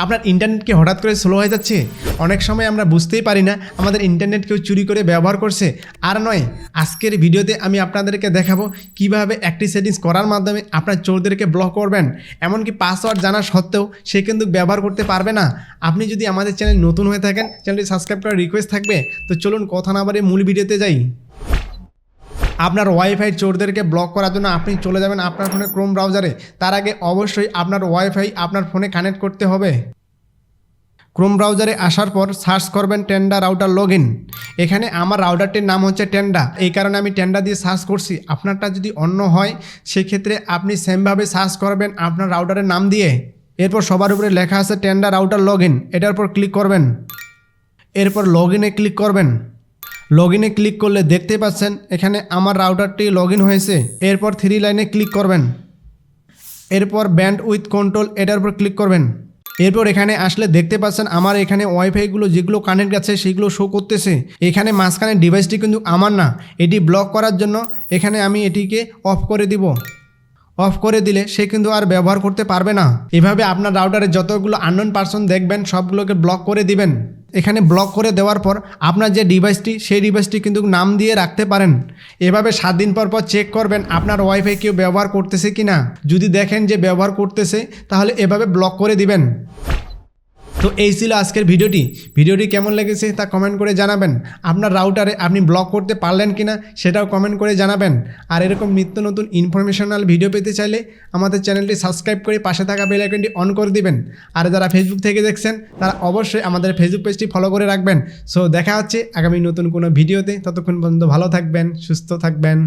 আপনার ইন্টারনেট কি হঠাৎ করে স্লো হয়ে যাচ্ছে? অনেক সময় আমরা বুঝতেই পারি না আমাদের ইন্টারনেট কেউ চুরি করে ব্যবহার করছে। আর নয়, আজকের ভিডিওতে আমি আপনাদেরকে দেখাবো কিভাবে একটি সেটিংস করার মাধ্যমে আপনার চোরদেরকে ব্লক করবেন। এমনকি পাসওয়ার্ড জানা সত্ত্বেও সে কিন্তু ব্যবহার করতে পারবে না। আপনি যদি আমাদের চ্যানেল নতুন হয়ে থাকেন, চ্যানেলটি সাবস্ক্রাইব করার রিকোয়েস্ট থাকবে। তো চলুন কথা না বাড়িয়ে মূল ভিডিওতে যাই। আপনার ওয়াইফাই চোরদেরকে ব্লক করার জন্য আপনি চলে যাবেন আপনার ফোনে ক্রোম ব্রাউজারে। তার আগে অবশ্যই আপনার ওয়াইফাই আপনার ফোনে কানেক্ট করতে হবে। ক্রোম ব্রাউজারে আসার পর সার্চ করবেন টেন্ডা রাউটার লগ ইন। এখানে আমার রাউটারটির নাম হচ্ছে টেন্ডা, এই কারণে আমি টেন্ডা দিয়ে সার্চ করছি। আপনারটা যদি অন্য হয় সেক্ষেত্রে আপনি সেমভাবে সার্চ করবেন আপনার রাউটারের নাম দিয়ে। এরপর সবার উপরে লেখা আছে টেন্ডা রাউটার লগ ইন, এটার উপর ক্লিক করবেন। এরপর লগ ইনে ক্লিক করবেন। লগ ইনে ক্লিক করলে দেখতে পাচ্ছেন এখানে আমার রাউটারটি লগ ইন হয়েছে। এরপর 3 লাইনে ক্লিক করবেন। এরপর ব্যান্ড উইথ কন্ট্রোল, এটার উপর ক্লিক করবেন। এরপর এখানে আসলে দেখতে পাচ্ছেন আমার এখানে ওয়াইফাইগুলো যেগুলো কানেক্ট আছে সেগুলো শো করতেছে। এখানে মাঝখানে ডিভাইসটি কিন্তু আমার না, এটি ব্লক করার জন্য এখানে আমি এটিকে অফ করে দিব। অফ করে দিলে সে কিন্তু আর ব্যবহার করতে পারবে না। এভাবে আপনার রাউটারে যতগুলো আননোন পারসন দেখবেন সবগুলোকে ব্লক করে দিবেন। এখানে ব্লক করে দেওয়ার পর আপনার যে ডিভাইসটি সেই ডিভাইসটি কিন্তু নাম দিয়ে রাখতে পারেন। এভাবে 7 দিন পর চেক করবেন আপনার ওয়াইফাই কেউ ব্যবহার করতেছে কি না। যদি দেখেন যে ব্যবহার করতেছে তাহলে এভাবে ব্লক করে দিবেন। তো এই ছিল আজকের ভিডিওটি কেমন লেগেছে তা কমেন্ট করে জানাবেন। আপনার রাউটারে আপনি ব্লক করতে পারলেন কিনা সেটাও কমেন্ট করে জানাবেন। আর এরকম নিত্য নতুন ইনফরমেশনাল ভিডিও পেতে চাইলে আমাদের চ্যানেলটি সাবস্ক্রাইব করে পাশে থাকা বেল আইকনটি অন করে দিবেন। আর যারা ফেসবুক থেকে দেখছেন তারা অবশ্যই আমাদের ফেসবুক পেজটি ফলো করে রাখবেন। সো দেখা হচ্ছে আগামী নতুন কোনো ভিডিওতে। ততক্ষণ পর্যন্ত ভালো থাকবেন, সুস্থ থাকবেন।